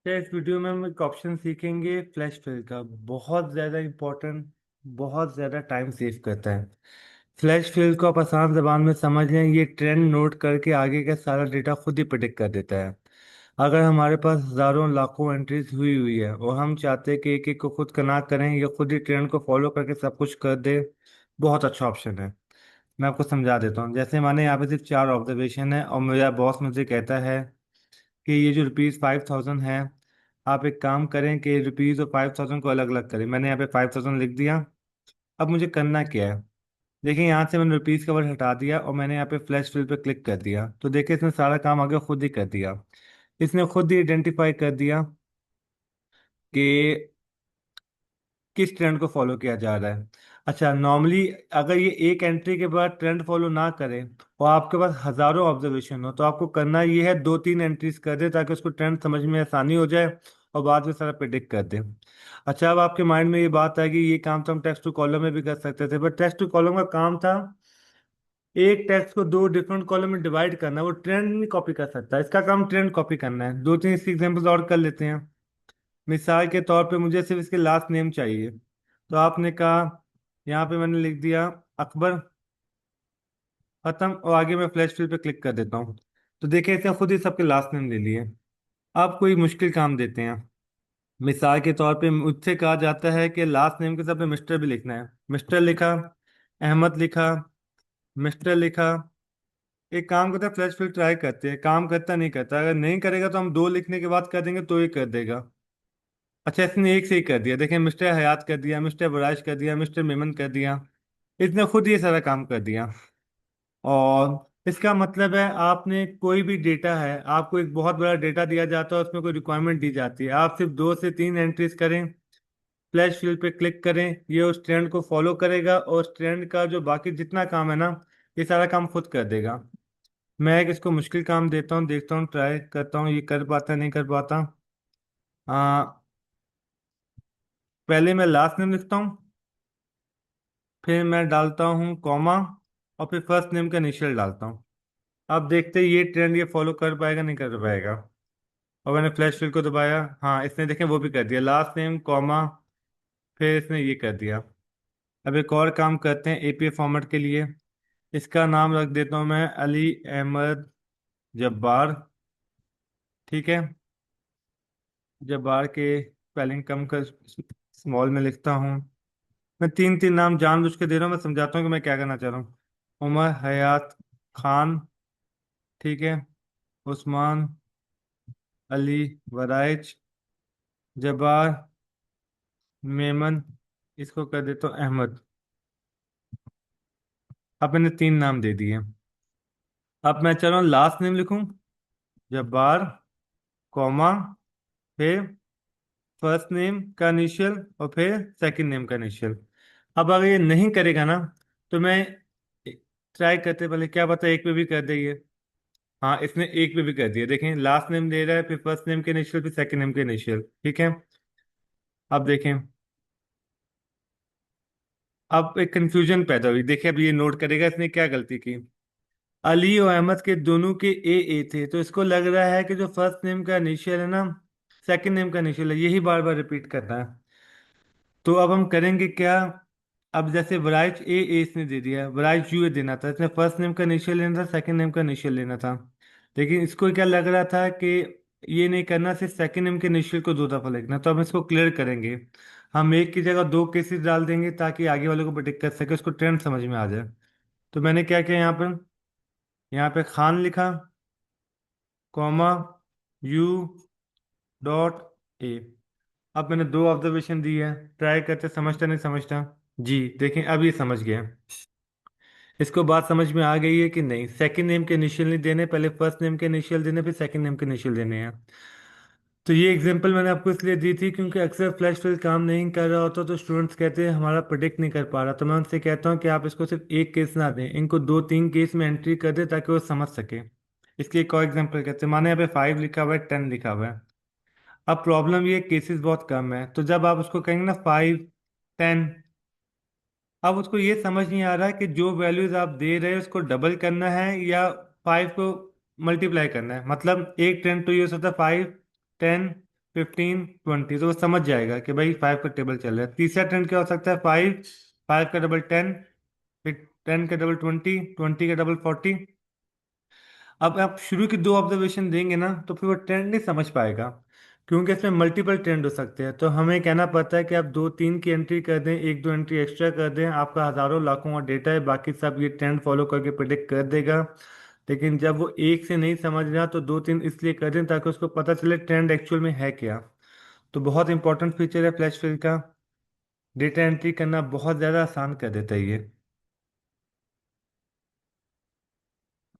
क्या इस वीडियो में हम एक ऑप्शन सीखेंगे फ्लैश फिल का। बहुत ज़्यादा इम्पोर्टेंट, बहुत ज़्यादा टाइम सेव करता है। फ्लैश फिल को आप आसान जबान में समझ लें, ये ट्रेंड नोट करके आगे का सारा डेटा खुद ही प्रिडिक्ट कर देता है। अगर हमारे पास हज़ारों लाखों एंट्रीज हुई हुई है और हम चाहते हैं कि एक एक को खुद का ना करें, या खुद ही ट्रेंड को फॉलो करके सब कुछ कर दे, बहुत अच्छा ऑप्शन है। मैं आपको समझा देता हूँ। जैसे माने यहाँ पे सिर्फ 4 ऑब्जर्वेशन है और मेरा बॉस मुझे कहता है कि ये जो ₹5000 है, आप एक काम करें कि रुपीज और 5000 को अलग अलग करें। मैंने यहाँ पे 5000 लिख दिया। अब मुझे करना क्या है? देखिए, यहाँ से मैंने रुपीज का वर्ड हटा दिया और मैंने यहाँ पे फ्लैश फिल पे क्लिक कर दिया, तो देखिए इसने सारा काम आगे खुद ही कर दिया। इसने खुद ही आइडेंटिफाई कर दिया कि किस ट्रेंड को फॉलो किया जा रहा है। अच्छा, नॉर्मली अगर ये एक एंट्री के बाद ट्रेंड फॉलो ना करे और आपके पास हजारों ऑब्जर्वेशन हो, तो आपको करना ये है 2-3 एंट्रीज कर दे ताकि उसको ट्रेंड समझ में आसानी हो जाए और बाद में सारा प्रिडिक्ट कर दे। अच्छा, अब आपके माइंड में ये बात आएगी, ये काम तो हम टेक्स्ट टू कॉलम में भी कर सकते थे, बट टेक्स्ट टू कॉलम का काम था एक टेक्स्ट को दो डिफरेंट कॉलम में डिवाइड करना, वो ट्रेंड नहीं कॉपी कर सकता। इसका काम ट्रेंड कॉपी करना है। 2-3 इसके एग्जाम्पल्स और कर लेते हैं। मिसाल के तौर पे मुझे सिर्फ इसके लास्ट नेम चाहिए, तो आपने कहा, यहाँ पे मैंने लिख दिया अकबर, खत्म। और आगे मैं फ्लैश फिल पे क्लिक कर देता हूँ, तो देखिए इसने खुद ही सबके लास्ट नेम ले लिए। आप कोई मुश्किल काम देते हैं, मिसाल के तौर पे मुझसे कहा जाता है कि लास्ट नेम के साथ में मिस्टर भी लिखना है। मिस्टर लिखा, अहमद लिखा, मिस्टर लिखा। एक काम करते हैं, फ्लैश फिल ट्राई करते हैं, काम करता नहीं करता। अगर नहीं करेगा तो हम दो लिखने के बाद कर देंगे तो ही कर देगा। अच्छा, इसने एक से ही कर दिया। देखें, मिस्टर हयात कर दिया, मिस्टर बराश कर दिया, मिस्टर मेमन कर दिया। इसने खुद ये सारा काम कर दिया। और इसका मतलब है, आपने कोई भी डेटा है, आपको एक बहुत बड़ा डेटा दिया जाता है, उसमें कोई रिक्वायरमेंट दी जाती है, आप सिर्फ 2 से 3 एंट्रीज करें, फ्लैश फील्ड पे क्लिक करें, ये उस ट्रेंड को फॉलो करेगा और उस ट्रेंड का जो बाकी जितना काम है ना, ये सारा काम खुद कर देगा। मैं एक इसको मुश्किल काम देता हूँ, देखता हूँ, ट्राई करता हूँ ये कर पाता नहीं कर पाता। आ, पहले मैं लास्ट नेम लिखता हूँ, फिर मैं डालता हूँ कॉमा, और फिर फर्स्ट नेम का इनिशियल डालता हूँ। अब देखते हैं ये ट्रेंड ये फॉलो कर पाएगा नहीं कर पाएगा। और मैंने फ्लैश फिल को दबाया, हाँ इसने देखें वो भी कर दिया, लास्ट नेम कॉमा, फिर इसने ये कर दिया। अब एक और काम करते हैं एपीए फॉर्मेट के लिए। इसका नाम रख देता हूँ मैं अली अहमद जब्बार। ठीक है, जब्बार के स्पेलिंग कम कर स्मॉल में लिखता हूँ। मैं 3-3 नाम जानबूझ के दे रहा हूँ, मैं समझाता हूँ कि मैं क्या करना चाह रहा हूँ। उमर हयात खान, ठीक है, उस्मान अली वराइच, जब्बार मेमन, इसको कर देता हूँ अहमद। अब मैंने 3 नाम दे दिए। अब मैं चाह रहा हूँ लास्ट नेम लिखूं, जब्बार, कॉमा, फिर फर्स्ट नेम का इनिशियल, और फिर सेकंड नेम का इनिशियल। अब अगर ये नहीं करेगा ना, तो मैं ट्राई करते पहले, क्या पता एक पे भी कर दे ये। हाँ, इसने एक पे भी कर दिया। देखें, लास्ट नेम दे रहा है, फिर फर्स्ट नेम के इनिशियल, फिर सेकंड नेम के इनिशियल। ठीक है, अब देखें, अब एक कंफ्यूजन पैदा हुई। देखिए, अब ये नोट करेगा इसने क्या गलती की। अली और अहमद के दोनों के ए थे, तो इसको लग रहा है कि जो फर्स्ट नेम का इनिशियल है ना, सेकंड नेम का इनिशियल है, यही बार बार रिपीट करना है। तो अब हम करेंगे क्या? अब जैसे वराइच ए इसने दे दिया, वराइच यू ए देना था, इसने फर्स्ट नेम का इनिशियल लेना था, सेकंड नेम का इनिशियल लेना था। लेकिन इसको क्या लग रहा था कि ये नहीं करना, सिर्फ सेकंड नेम के इनिशियल को 2 दफा लिखना। तो हम इसको क्लियर करेंगे, हम एक की जगह 2 केसेस डाल देंगे ताकि आगे वाले को प्रिडिक्ट कर सके, उसको ट्रेंड समझ में आ जाए। तो मैंने क्या किया, यहाँ पे खान लिखा, कॉमा, यू डॉट ए। अब मैंने 2 ऑब्जर्वेशन दी है, ट्राई करते समझता नहीं समझता। जी देखें, अब ये समझ गया। इसको बात समझ में आ गई है कि नहीं, सेकंड नेम के इनिशियल नहीं देने, पहले फर्स्ट नेम के इनिशियल देने, फिर सेकंड नेम के इनिशियल देने हैं। तो ये एग्जांपल मैंने आपको इसलिए दी थी क्योंकि अक्सर फ्लैश फिल काम नहीं कर रहा होता, तो स्टूडेंट्स कहते हैं हमारा प्रिडिक्ट नहीं कर पा रहा। तो मैं उनसे कहता हूँ कि आप इसको सिर्फ एक केस ना दें, इनको 2-3 केस में एंट्री कर दें ताकि वो समझ सके। इसके एक और एग्जाम्पल कहते हैं, माने यहाँ पे 5 लिखा हुआ है, 10 लिखा हुआ है। अब प्रॉब्लम ये केसेस बहुत कम है, तो जब आप उसको कहेंगे ना 5, 10, अब उसको ये समझ नहीं आ रहा है कि जो वैल्यूज आप दे रहे हैं उसको डबल करना है या 5 को मल्टीप्लाई करना है। मतलब एक ट्रेंड तो ये हो सकता है 5, 10, 15 20, तो वो समझ जाएगा कि भाई 5 का टेबल चल रहा है। तीसरा ट्रेंड क्या हो सकता है? 5 का डबल 10, फिर 10 का डबल 20, 20 का डबल 40। अब आप शुरू की दो ऑब्जर्वेशन देंगे ना तो फिर वो ट्रेंड नहीं समझ पाएगा, क्योंकि इसमें मल्टीपल ट्रेंड हो सकते हैं। तो हमें कहना पड़ता है कि आप दो तीन की एंट्री कर दें, एक दो एंट्री एक्स्ट्रा कर दें, आपका हजारों लाखों का डेटा है, बाकी सब ये ट्रेंड फॉलो करके प्रिडिक्ट कर देगा। लेकिन जब वो एक से नहीं समझ रहा तो दो तीन इसलिए कर दें ताकि उसको पता चले ट्रेंड एक्चुअल में है क्या। तो बहुत इंपॉर्टेंट फीचर है फ्लैश फिल का। डेटा एंट्री करना बहुत ज़्यादा आसान कर देता है ये।